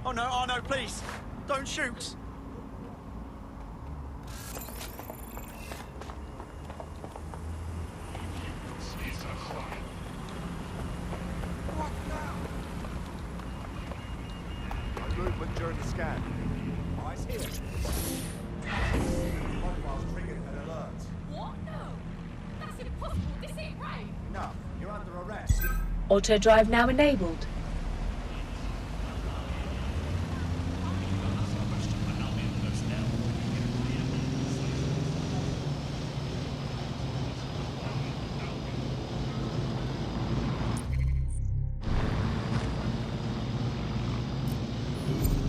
Oh no, please. Don't shoot. What now? No movement during the scan. Eyes here. Profile's triggered an alert. What? No. That's impossible. This ain't right. No, you're under arrest. Auto drive now enabled.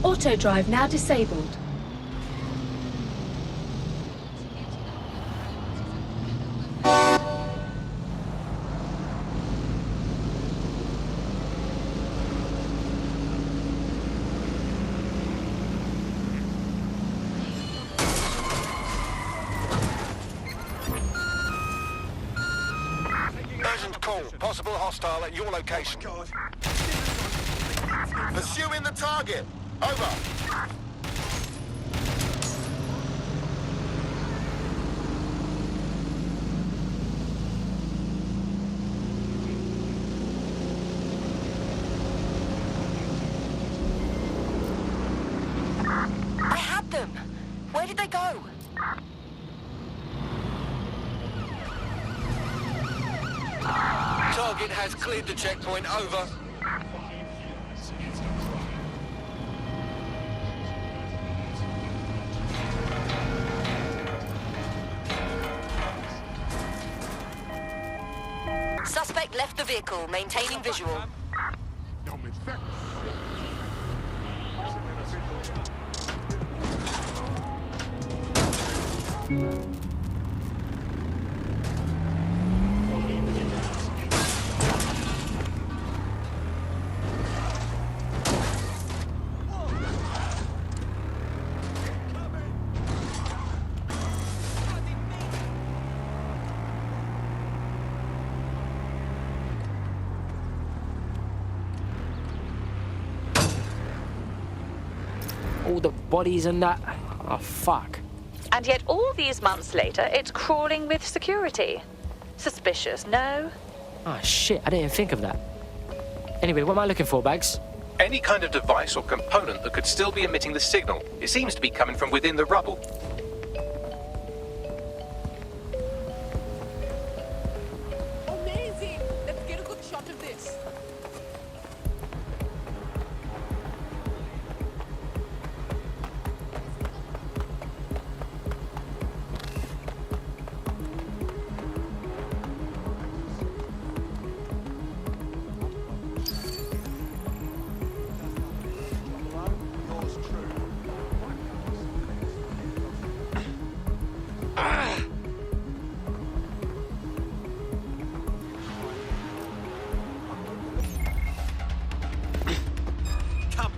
Auto drive now disabled. Urgent call. Possible hostile at your location. God. Pursuing the target. Over. I had them. Where did they go? Target has cleared the checkpoint. Over. Suspect left the vehicle, maintaining visual. All the bodies and that. Oh, fuck. And yet all these months later, it's crawling with security. Suspicious, no? Oh, shit, I didn't even think of that. Anyway, what am I looking for, Bags? Any kind of device or component that could still be emitting the signal. It seems to be coming from within the rubble. Amazing. Let's get a good shot of this. Yours true. Come.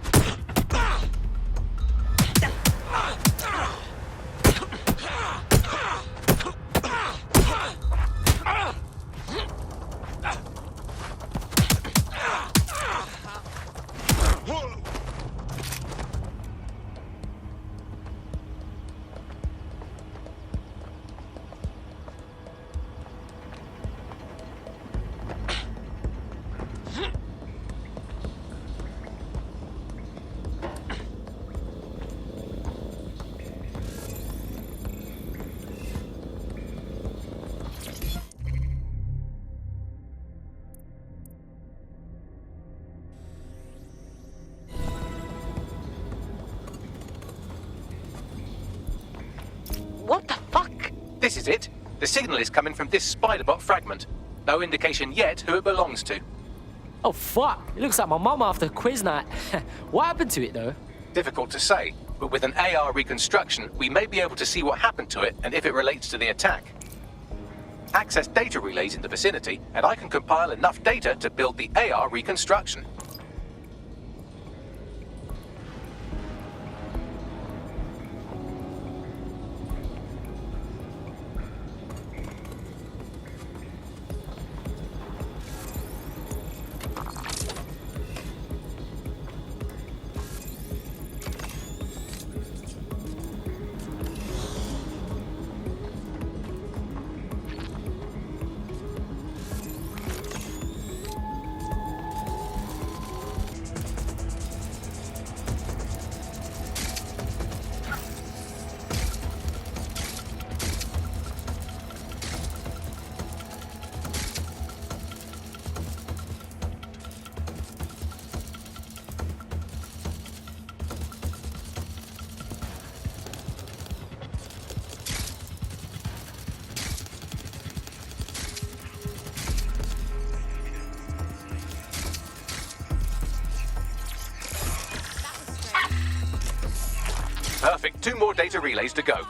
What the fuck? This is it. The signal is coming from this spider-bot fragment. No indication yet who it belongs to. Oh, fuck. It looks like my mum after quiz night. What happened to it, though? Difficult to say, but with an AR reconstruction, we may be able to see what happened to it and if it relates to the attack. Access data relays in the vicinity, and I can compile enough data to build the AR reconstruction. Perfect. 2 more data relays to go.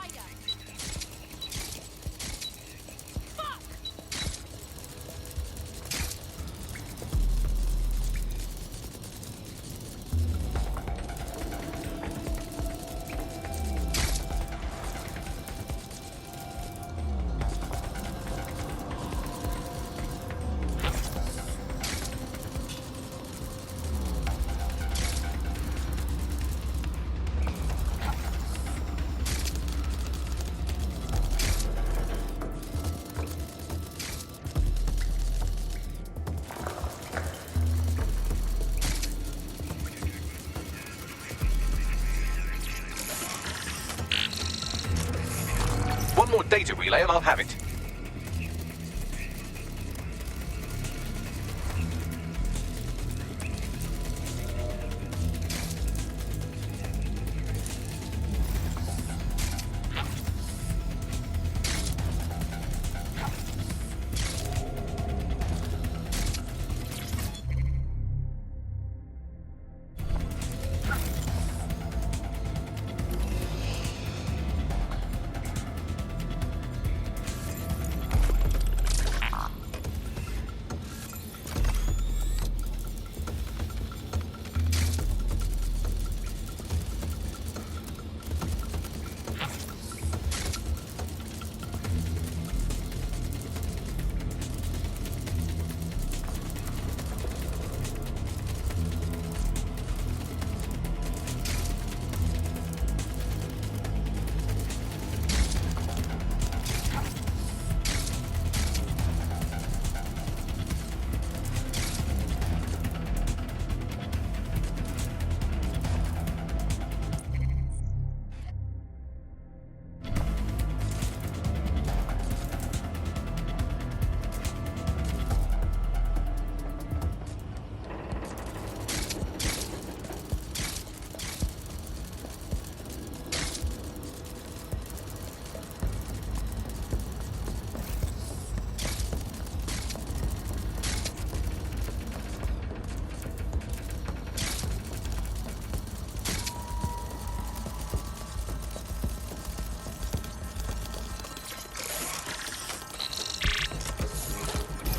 One more data relay and I'll have it.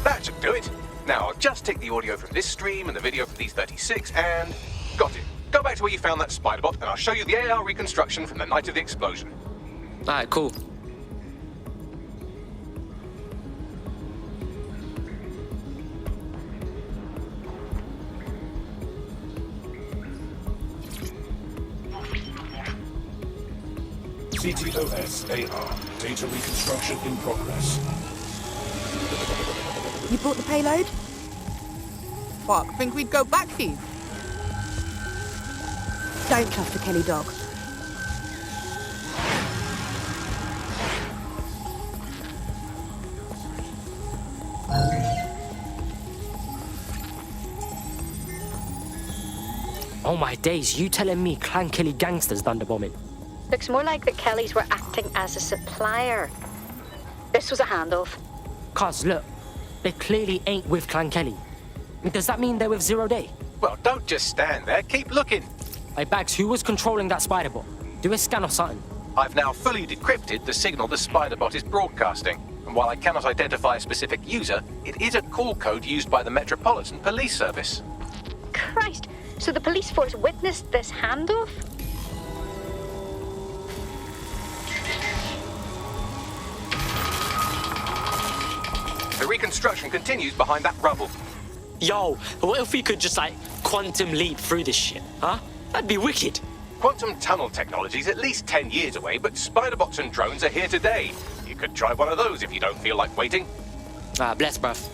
That should do it. Now, I'll just take the audio from this stream and the video from these 36 and... got it. Go back to where you found that spider bot and I'll show you the AR reconstruction from the night of the explosion. Alright, cool. CTOS AR. Data reconstruction in progress. You brought the payload? Fuck, think we'd go back here? Don't trust the Kelly dog. Oh my days, you telling me Clan Kelly gangsters done the bombing? Looks more like the Kellys were acting as a supplier. This was a handoff. Cuz, look, they clearly ain't with Clan Kelly. Does that mean they're with Zero Day? Well, don't just stand there. Keep looking. Hey, Bags, who was controlling that spider bot? Do a scan or something. I've now fully decrypted the signal the spider bot is broadcasting. And while I cannot identify a specific user, it is a call code used by the Metropolitan Police Service. Christ, so the police force witnessed this handoff? The reconstruction continues behind that rubble. Yo, what if we could just, like, quantum leap through this shit, huh? That'd be wicked. Quantum tunnel technology's at least 10 years away, but spider bots and drones are here today. You could try one of those if you don't feel like waiting. Ah, bless, bruv.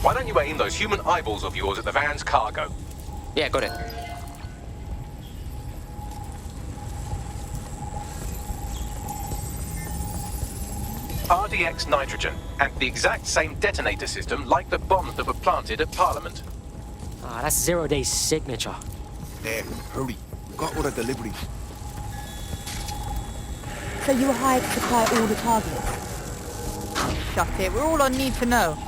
Why don't you aim those human eyeballs of yours at the van's cargo? Yeah, got it. RDX nitrogen, and the exact same detonator system like the bombs that were planted at Parliament. Ah, that's 0 Day's signature. There, hurry. We've got all the deliveries. So you were hired to supply all the targets? Shut it, we're all on need to know.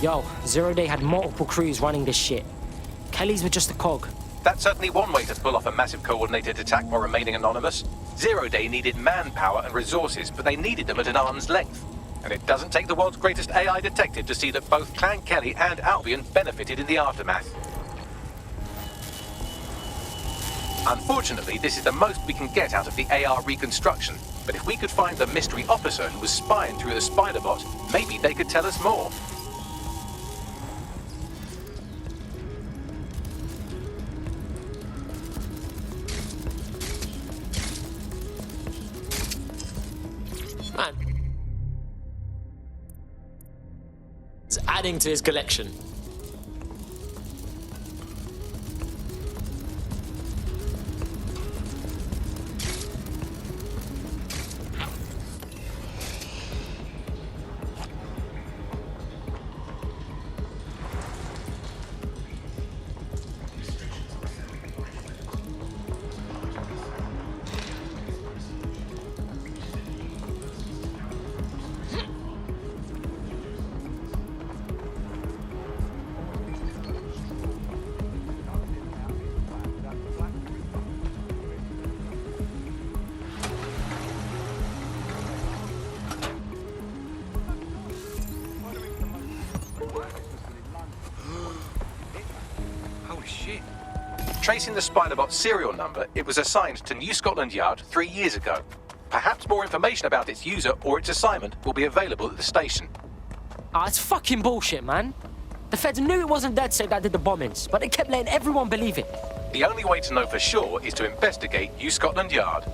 Yo, 0 Day had multiple crews running this shit. Kelly's were just a cog. That's certainly one way to pull off a massive coordinated attack while remaining anonymous. 0 Day needed manpower and resources, but they needed them at an arm's length. And it doesn't take the world's greatest AI detective to see that both Clan Kelly and Albion benefited in the aftermath. Unfortunately, this is the most we can get out of the AR reconstruction. But if we could find the mystery officer who was spying through the spider bot, maybe they could tell us more. Man. It's adding to his collection. Holy shit. Tracing the Spiderbot's serial number, it was assigned to New Scotland Yard 3 years ago. Perhaps more information about its user or its assignment will be available at the station. Ah, it's fucking bullshit, man. The feds knew it wasn't DedSec that did the bombings, but they kept letting everyone believe it. The only way to know for sure is to investigate New Scotland Yard.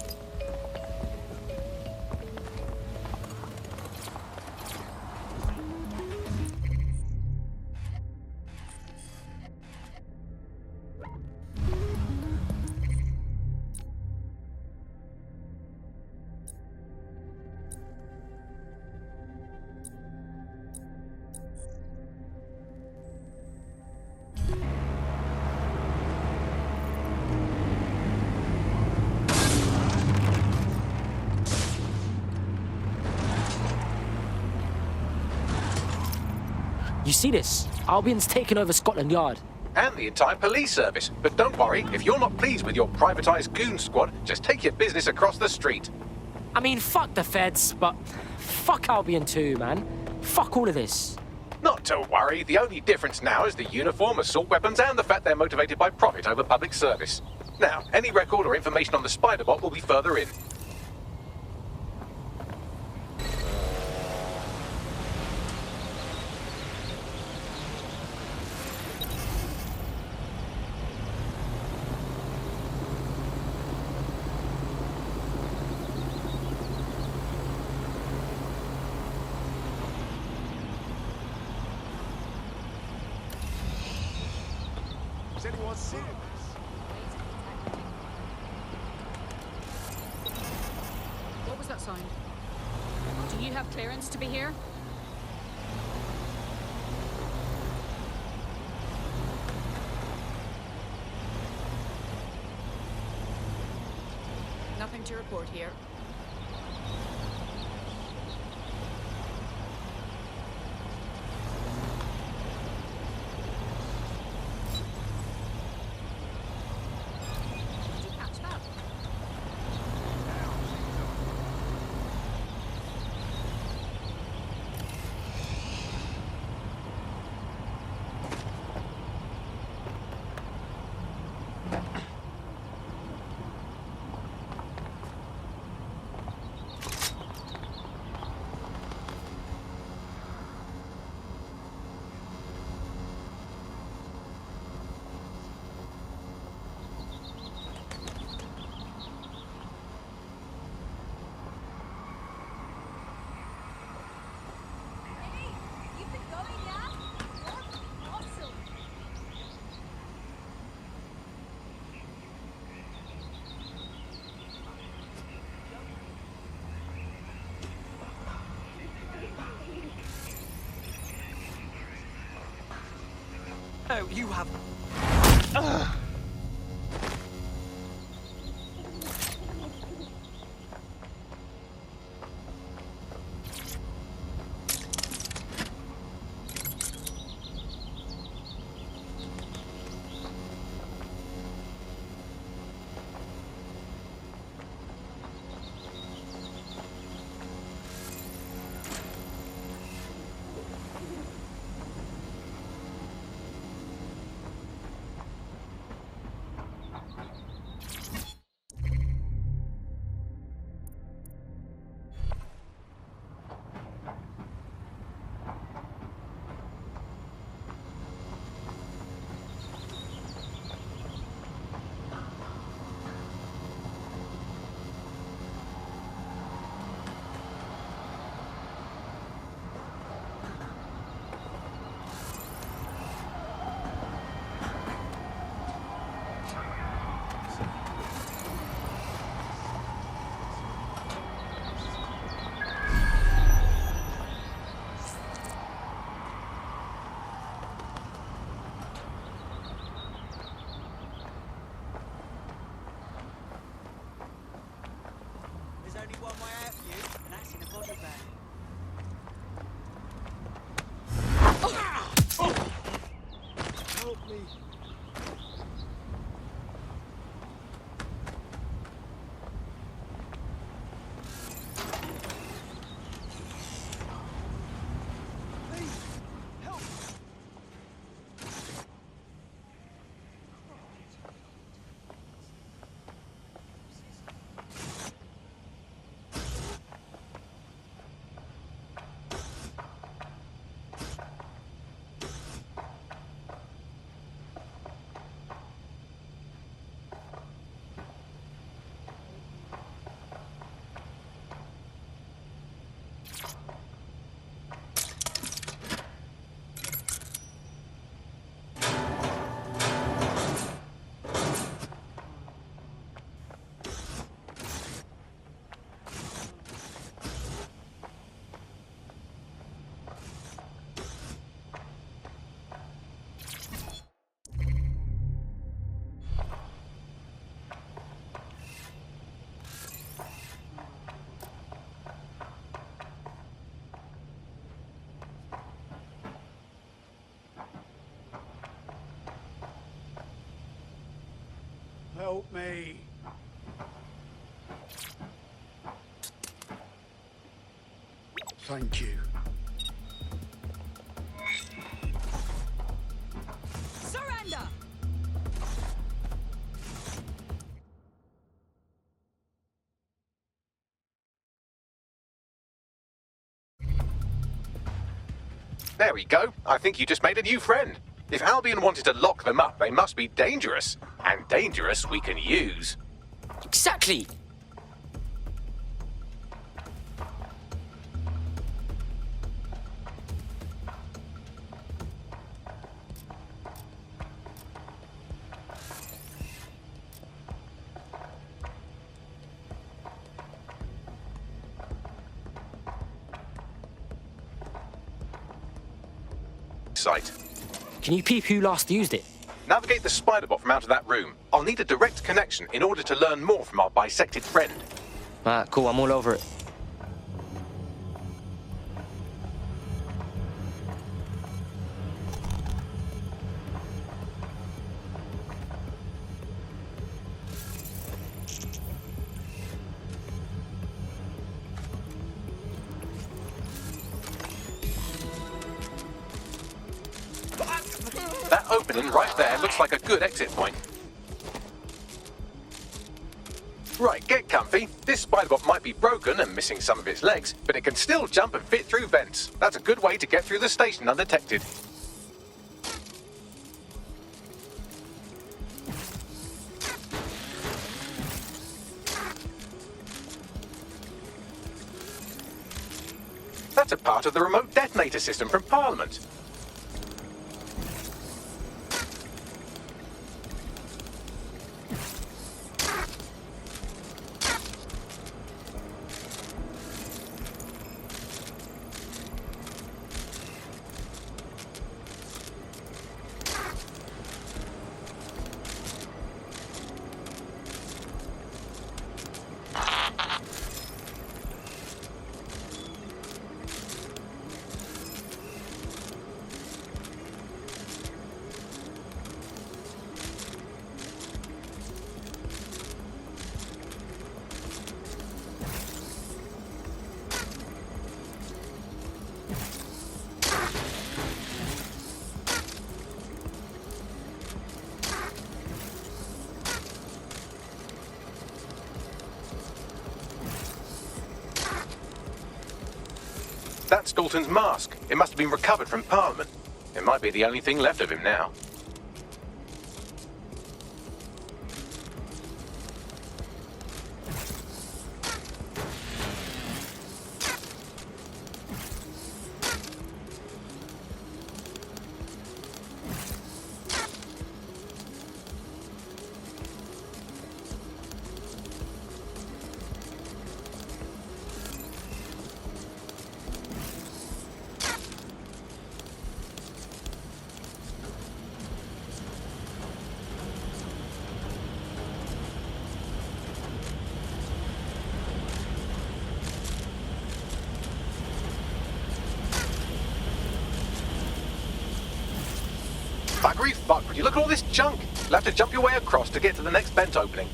You see this? Albion's taken over Scotland Yard. And the entire police service. But don't worry, if you're not pleased with your privatized goon squad, just take your business across the street. I mean, fuck the feds, but fuck Albion too, man. Fuck all of this. Not to worry, the only difference now is the uniform, assault weapons, and the fact they're motivated by profit over public service. Now, any record or information on the Spiderbot will be further in. Has anyone seen this? What was that sound? Do you have clearance to be here? Nothing to report here. Did you catch that? No, you have. There's only one way out for you, and that's in a body bag. Help me. Help me. Thank you. Surrender! There we go. I think you just made a new friend. If Albion wanted to lock them up, they must be dangerous. And dangerous we can use. Exactly. Site. Can you peep who last used it? Navigate the spider bot from out of that room. I'll need a direct connection in order to learn more from our bisected friend. Cool, I'm all over it. That opening right there looks like a good exit point. Right, get comfy. This spider-bot might be broken and missing some of its legs, but it can still jump and fit through vents. That's a good way to get through the station undetected. That's a part of the remote detonator system from Parliament. That's Dalton's mask. It must have been recovered from Parliament. It might be the only thing left of him now. Buggery fuck, would you look at all this junk? You'll have to jump your way across to get to the next vent opening.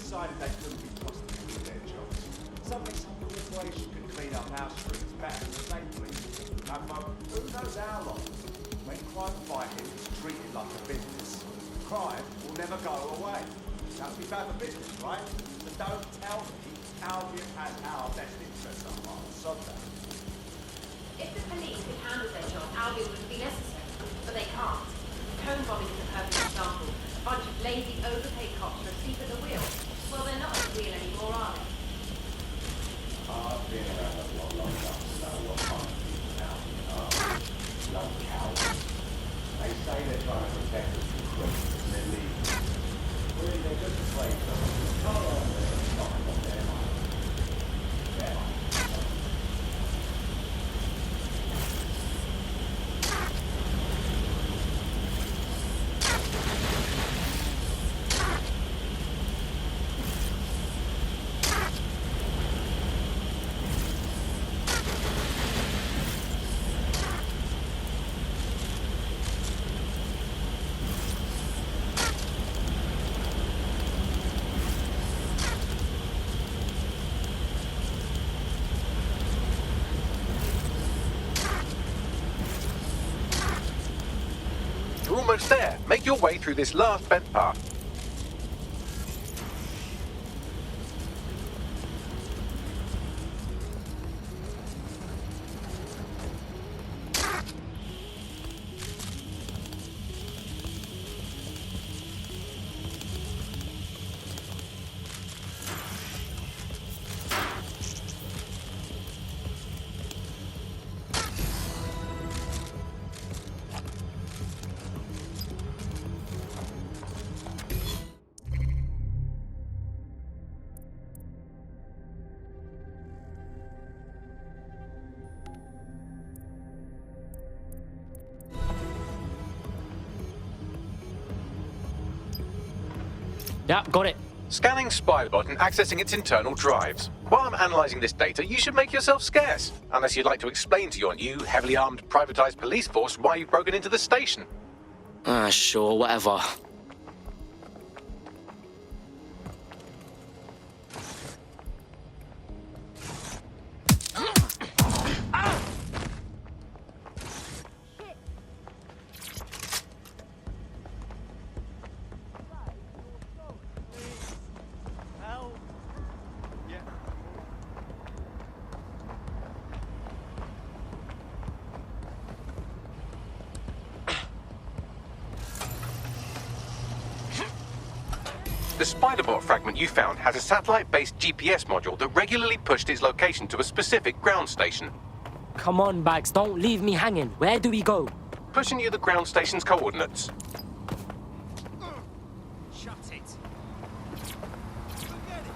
Decided they couldn't be trusted to do their jobs. Some corporation can clean up our streets better than the state police. And who knows how long? When crime fighting is treated like a business, crime will never go away. That would be bad for business, right? So don't tell me Albion has our best interests on mind. Sod that. If the police could handle their job, Albion wouldn't be necessary. But they can't. Home bombing is a perfect example. A bunch of lazy, overpaid cops are asleep at the wheel. Well, they're not at the wheel anymore, are they? I've been around a long enough to know what kind of people Albion are. Love cowards. They say they're trying to protect us from crooks and they're leaving. Really, they're just afraid someone will come on there and stop what they're like. They're like. You're almost there. Make your way through this last vent path. Yeah, got it. Scanning Spybot and accessing its internal drives. While I'm analysing this data, you should make yourself scarce. Unless you'd like to explain to your new, heavily armed, privatised police force why you've broken into the station. Sure, whatever. The Spiderbot fragment you found has a satellite-based GPS module that regularly pushed its location to a specific ground station. Come on, Bags, don't leave me hanging. Where do we go? Pushing you the ground station's coordinates. Shut it. Forget it.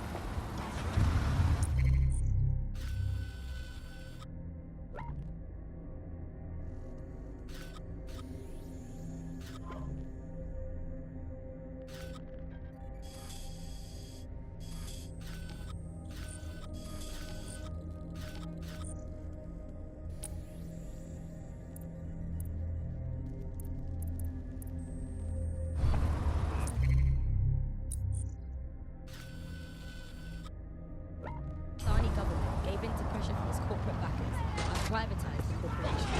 Saudi government gave in to pressure from its corporate backers and privatized the corporation.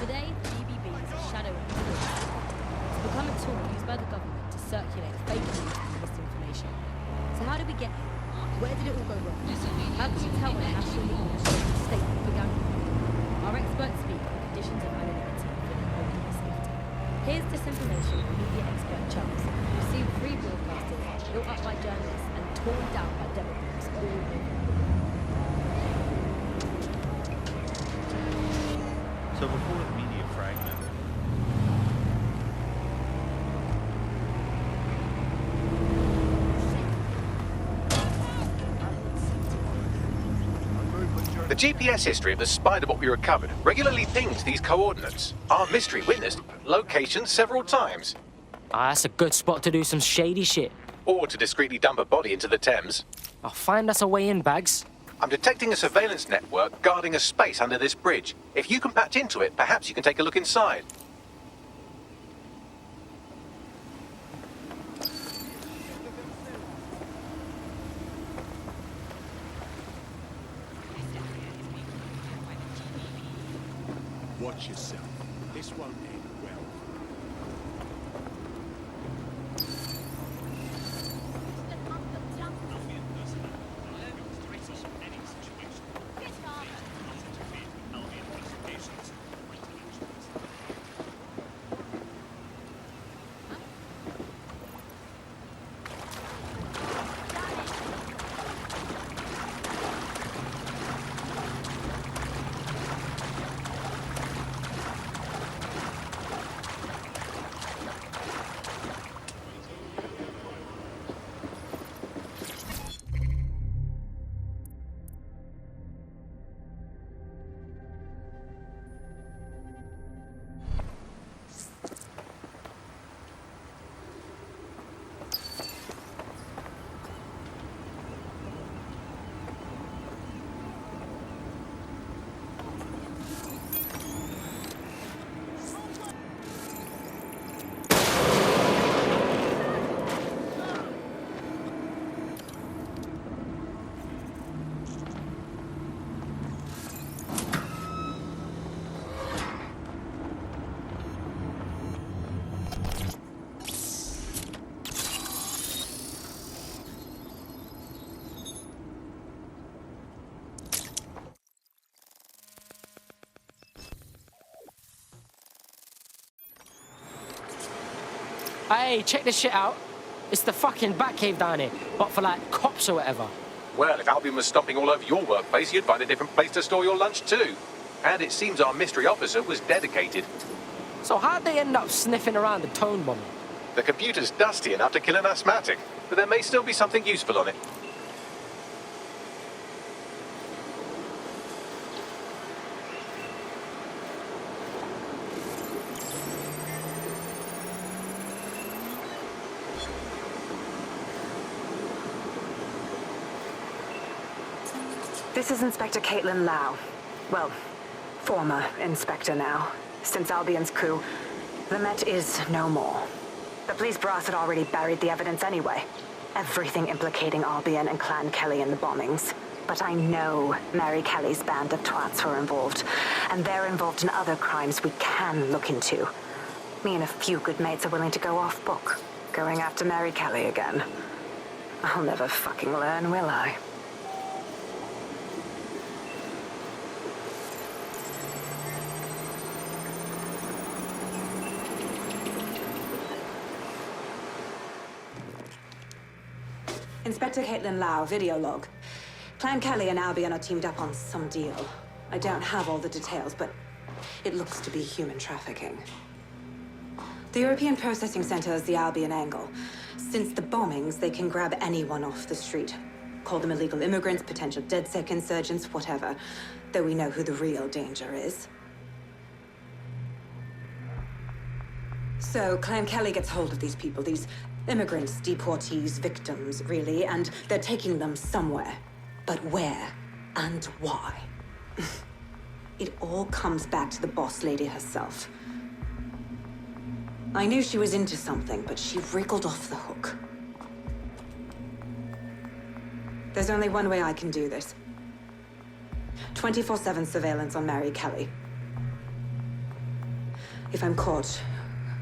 Today, BBB is a shadow of its roots. It's become a tool used by the government to circulate fake news and misinformation. So how did we get here? Where did it all go wrong? How can we tell when a national media shows state propaganda? Our experts speak on conditions of anonymity within open safety. Here's disinformation from media expert Charles, who's seen free broadcasters built up by journalists and torn down by demagogues all over the world. So before the media fragment, The GPS history of the spider bot we recovered regularly pings these coordinates. Our mystery witness location several times. Ah, that's a good spot to do some shady shit. Or to discreetly dump a body into the Thames. I'll find us a way in, Bags. I'm detecting a surveillance network guarding a space under this bridge. If you can patch into it, perhaps you can take a look inside. Watch yourself. This won't end well. Hey, check this shit out. It's the fucking Batcave down here, but for like cops or whatever. Well, if Albion was stomping all over your workplace, you'd find a different place to store your lunch too. And it seems our mystery officer was dedicated. So how'd they end up sniffing around the tone bomb? The computer's dusty enough to kill an asthmatic, but there may still be something useful on it. This is Inspector Caitlin Lau. Well, former inspector now. Since Albion's coup, the Met is no more. The police brass had already buried the evidence anyway. Everything implicating Albion and Clan Kelly in the bombings. But I know Mary Kelly's band of twats were involved, and they're involved in other crimes we can look into. Me and a few good mates are willing to go off book, going after Mary Kelly again. I'll never fucking learn, will I? Inspector Caitlin Lau, video log. Clan Kelly and Albion are teamed up on some deal. I don't have all the details, but it looks to be human trafficking. The European Processing Center is the Albion angle. Since the bombings, they can grab anyone off the street. Call them illegal immigrants, potential DedSec insurgents, whatever. Though we know who the real danger is. So, Clan Kelly gets hold of these people, these immigrants, deportees, victims, really, and they're taking them somewhere. But where and why? It all comes back to the boss lady herself. I knew she was into something, but she wriggled off the hook. There's only one way I can do this. 24/7 surveillance on Mary Kelly. If I'm caught,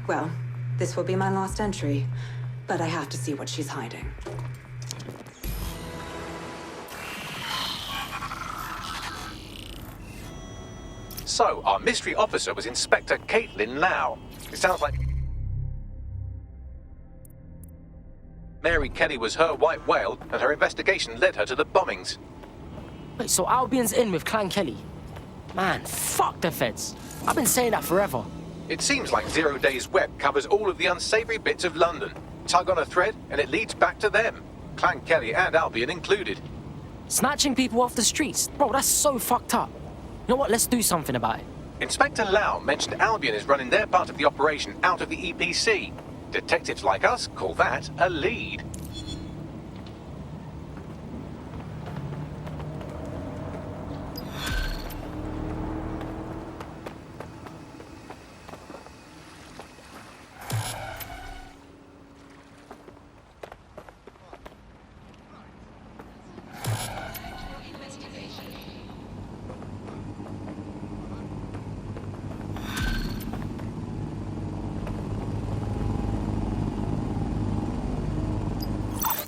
well, this will be my last entry. But I have to see what she's hiding. So, our mystery officer was Inspector Caitlin Lau. It sounds like Mary Kelly was her white whale, and her investigation led her to the bombings. Wait, so Albion's in with Clan Kelly? Man, fuck the feds. I've been saying that forever. It seems like 0 Days Web covers all of the unsavory bits of London. Tug on a thread, and it leads back to them. Clan Kelly and Albion included. Snatching people off the streets? Bro, that's so fucked up. You know what? Let's do something about it. Inspector Lau mentioned Albion is running their part of the operation out of the EPC. Detectives like us call that a lead.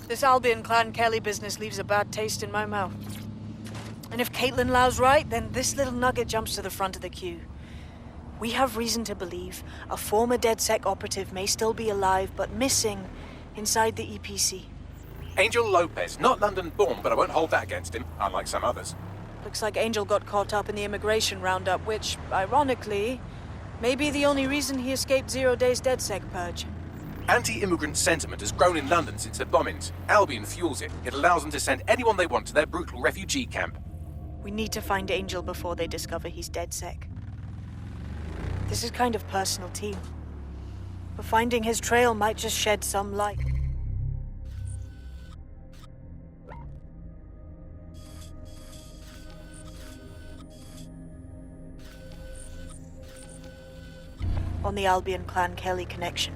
This Albion Clan Kelly business leaves a bad taste in my mouth. And if Caitlin Lau's right, then this little nugget jumps to the front of the queue. We have reason to believe a former DedSec operative may still be alive, but missing inside the EPC. Angel Lopez, not London-born, but I won't hold that against him, unlike some others. Looks like Angel got caught up in the immigration roundup, which, ironically, may be the only reason he escaped 0 Days DedSec purge. Anti-immigrant sentiment has grown in London since the bombings. Albion fuels it. It allows them to send anyone they want to their brutal refugee camp. We need to find Angel before they discover he's DedSec. This is kind of personal too. But finding his trail might just shed some light. On the Albion Clan Kelly connection.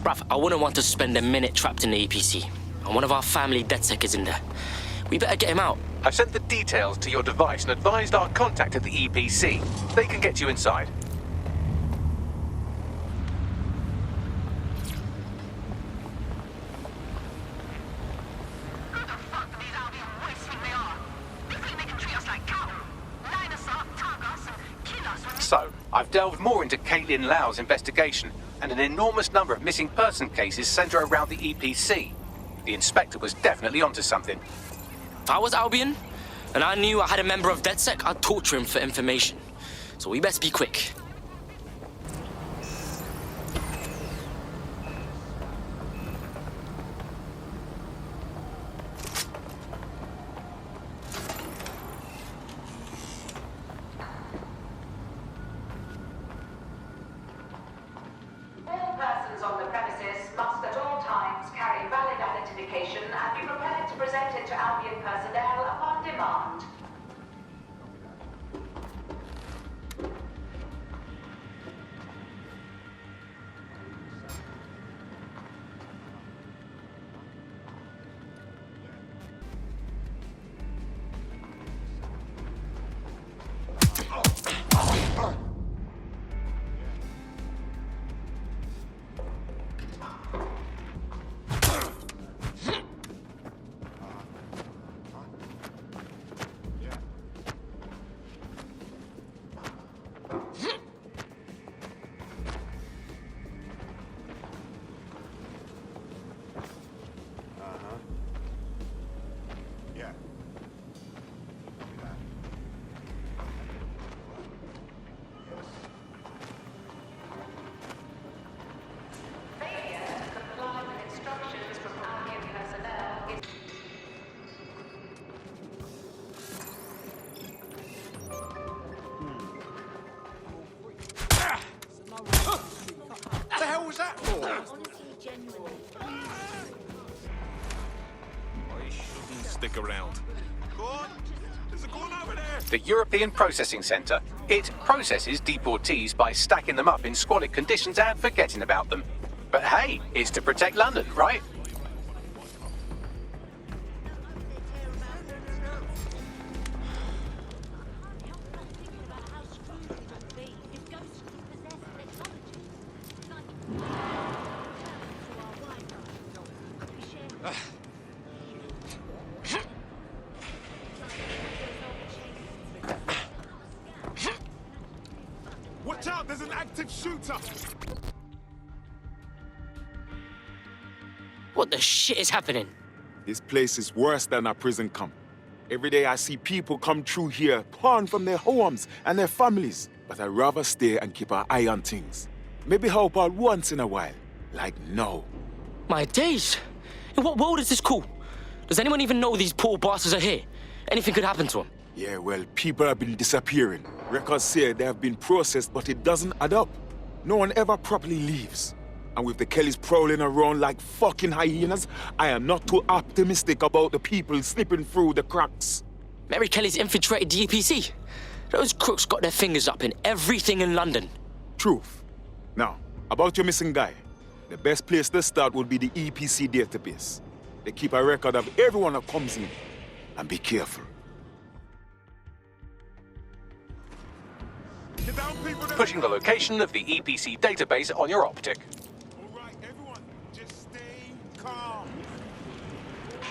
Bruv, I wouldn't want to spend a minute trapped in the EPC. And one of our family DedSec is in there. We better get him out. I've sent the details to your device and advised our contact at the EPC. They can get you inside. So, I've delved more into Caitlin Lau's investigation, and an enormous number of missing person cases center around the EPC. The inspector was definitely onto something. If I was Albion, and I knew I had a member of DedSec, I'd torture him for information. So we best be quick. All persons on the premises must at all times carry valid identification and be prepared to present it to Albion personnel upon demand. hell was that for? I shouldn't stick around. Go on. There's a gun over there. The European Processing Centre. It processes deportees by stacking them up in squalid conditions and forgetting about them. But hey, it's to protect London, right? Watch out, there's an active shooter. What the shit is happening? This place is worse than a prison camp. Every day I see people come through here, torn from their homes and their families. But I'd rather stay and keep an eye on things. Maybe help out once in a while. Like now. My days! In what world is this cool? Does anyone even know these poor bastards are here? Anything could happen to them. Yeah, well, people have been disappearing. Records say they have been processed, but it doesn't add up. No one ever properly leaves. And with the Kellys prowling around like fucking hyenas, I am not too optimistic about the people slipping through the cracks. Mary Kelly's infiltrated the EPC. Those crooks got their fingers up in everything in London. Truth. Now, about your missing guy. The best place to start would be the EPC database. They keep a record of everyone that comes in. And be careful. Pushing the location of the EPC database on your optic. All right, everyone, just stay calm.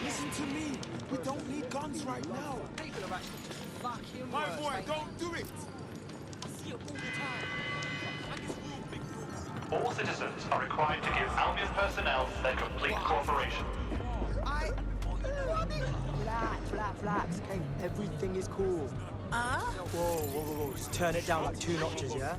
Listen to me. We don't need guns right now. People are actually just fucking My worse, boy, mate. don't do it. I see it all the time. And it's real big groups. All citizens are required to give Albion personnel their complete cooperation. Relax. Okay, everything is cool. Whoa. Just turn it down like 2 notches, yeah?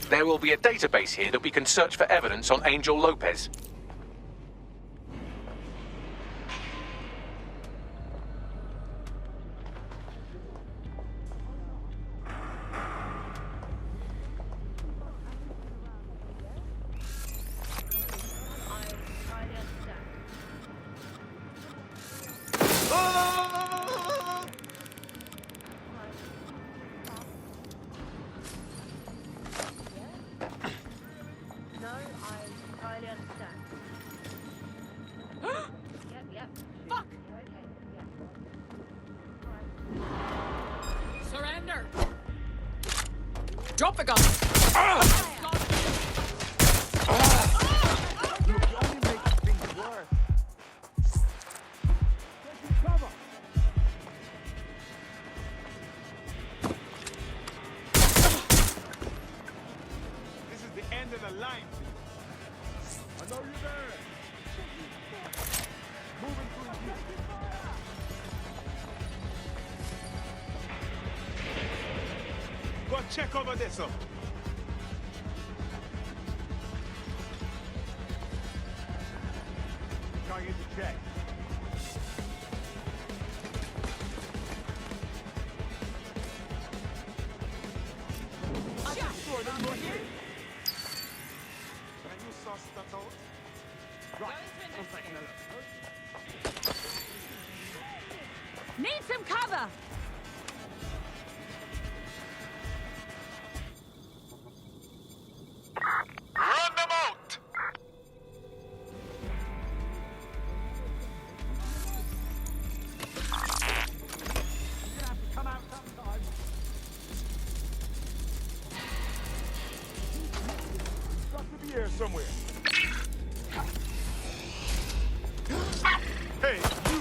There will be a database here that we can search for evidence on Angel Lopez. Surrender! Drop the gun! This is the end of the line. I know you're there. Moving through here. Go check over this up. Trying to check. Need some cover! Run them out! Come out sometime. Got to be here somewhere. Hey, you!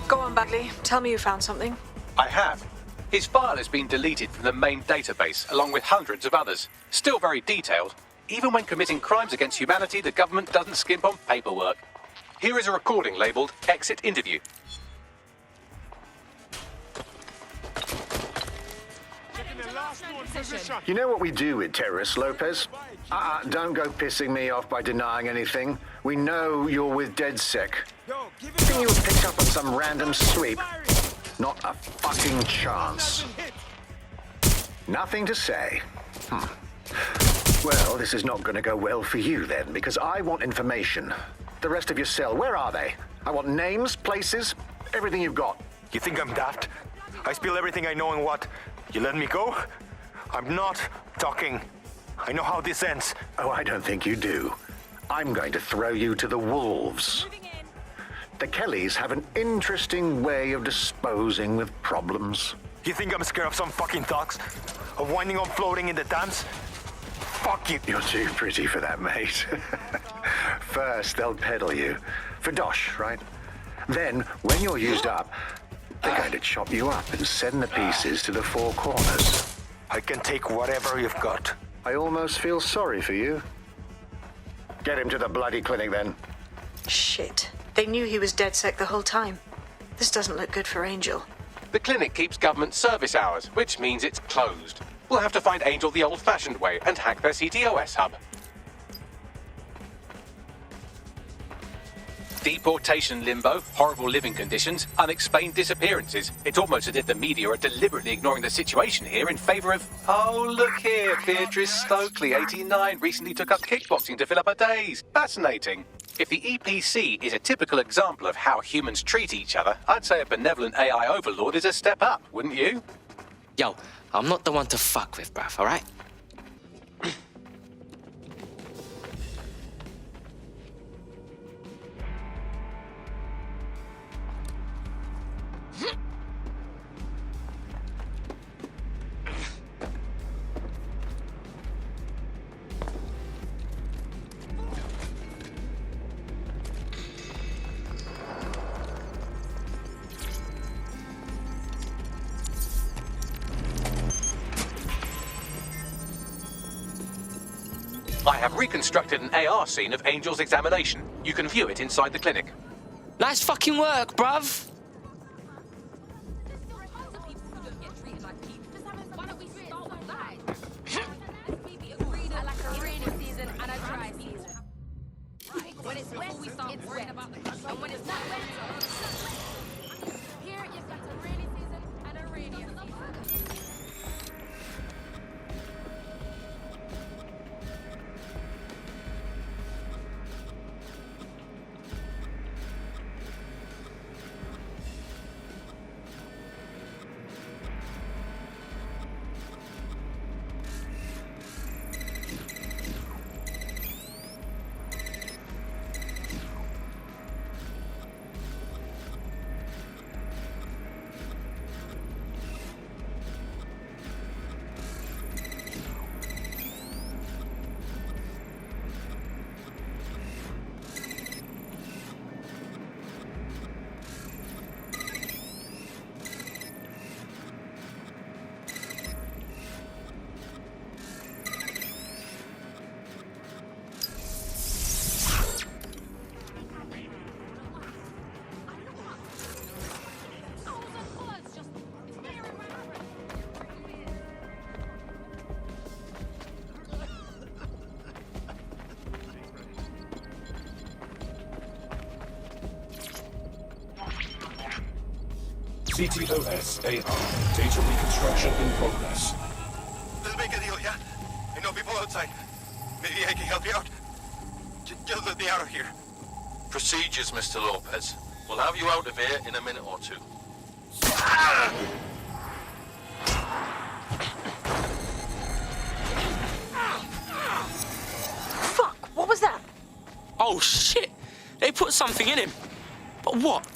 Go on, Bagley. Tell me you found something. I have. His file has been deleted from the main database, along with hundreds of others. Still very detailed. even when committing crimes against humanity, the government doesn't skimp on paperwork. Here is a recording labeled Exit Interview. You know what we do with terrorists, Lopez? Don't go pissing me off by denying anything. We know you're with DedSec. Think you were picked up on some random sweep? Not a fucking chance. Nothing to say. Well, this is not going to go well for you then, because I want information. The rest of your cell, where are they? I want names, places, everything you've got. You think I'm daft? I spill everything I know and what? You let me go? I'm not talking. I know how this ends. Oh, I don't think you do. I'm going to throw you to the wolves. The Kellys have an interesting way of disposing with problems. You think I'm scared of some fucking thugs? Of winding up floating in the dams? Fuck you. You're too pretty for that, mate. First, they'll peddle you. For dosh, right? Then, when you're used up, they're going to chop you up and send the pieces to the four corners. I can take whatever you've got. I almost feel sorry for you. Get him to the bloody clinic, then. Shit. They knew he was DedSec the whole time. This doesn't look good for Angel. The clinic keeps government service hours, which means it's closed. We'll have to find Angel the old-fashioned way and hack their CTOS hub. Deportation limbo, horrible living conditions, unexplained disappearances. It's almost as if the media are deliberately ignoring the situation here in favor of... Oh, look here, Beatrice Stokely, 89, recently took up kickboxing to fill up her days. Fascinating. If the EPC is a typical example of how humans treat each other, I'd say a benevolent AI overlord is a step up, wouldn't you? Yo, I'm not the one to fuck with, bruv, alright? I have reconstructed an AR scene of Angel's examination. You can view it inside the clinic. Nice fucking work, bruv! When it's wet, we start worrying about the country. And when it's not wet, here you've got a rainy season and a rainier season. CTOS AR. Data reconstruction in progress. Let's make a deal, yeah? I know people outside. Maybe I can help you out. Just let me out of here. Procedures, Mr. Lopez. We'll have you out of here in a minute or two. Fuck! What was that? Oh shit! They put something in him. But what?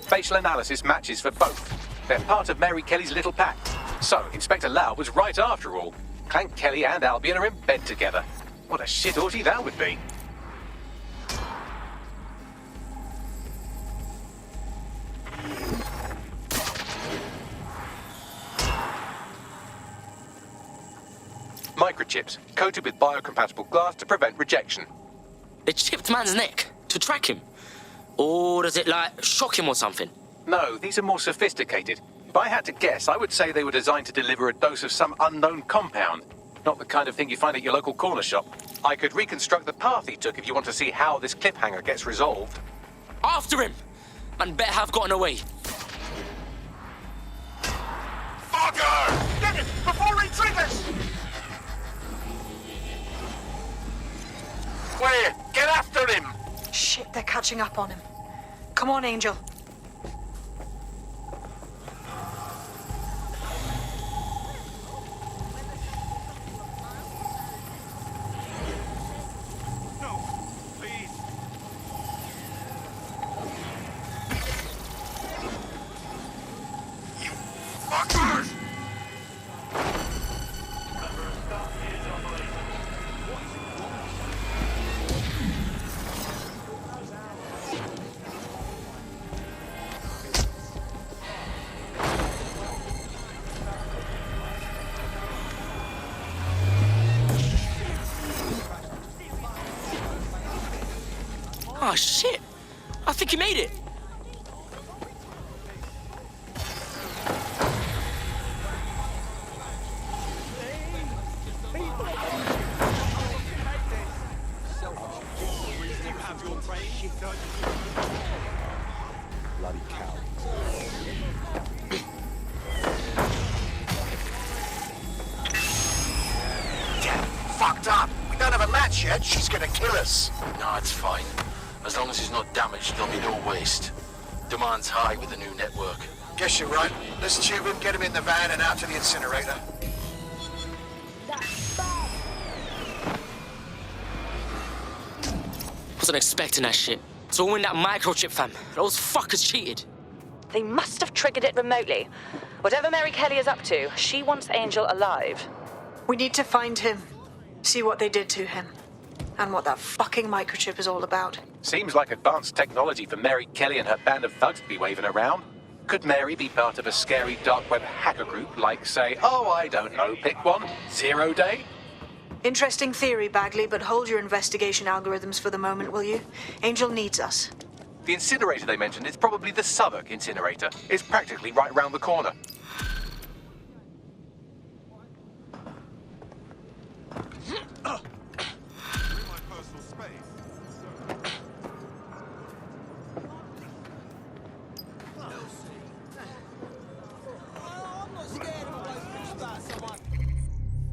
Facial analysis matches for both. They're part of Mary Kelly's little pack. So, Inspector Lau was right after all. Clank Kelly and Albion are in bed together. What a shit orgy that would be. Microchips, coated with biocompatible glass to prevent rejection. They chipped man's neck to track him? Or does it, like, shock him or something? No, these are more sophisticated. If I had to guess, I would say they were designed to deliver a dose of some unknown compound. Not the kind of thing you find at your local corner shop. I could reconstruct the path he took if you want to see how this cliffhanger gets resolved. After him! Man better have gotten away. Fucker! Get it! Before he triggers! Where? Get after him! Shit, they're catching up on him. Come on, Angel. Oh, shit. I think he made it. Bloody cow. Damn, fucked up. We don't have a match yet. She's gonna kill us. No, it's fine. As long as he's not damaged, there'll be no waste. Demand's high with the new network. Guess you're right. Let's tube him, get him in the van and out to the incinerator. Wasn't expecting that shit. It's all in that microchip, fam. Those fuckers cheated. They must have triggered it remotely. Whatever Mary Kelly is up to, she wants Angel alive. We need to find him. See what they did to him. And what that fucking microchip is all about. Seems like advanced technology for Mary Kelly and her band of thugs to be waving around. Could Mary be part of a scary dark web hacker group like, say, oh, I don't know, pick one, 0 Day? Interesting theory, Bagley, but hold your investigation algorithms for the moment, will you? Angel needs us. The incinerator they mentioned is probably the Southwark incinerator. It's practically right round the corner.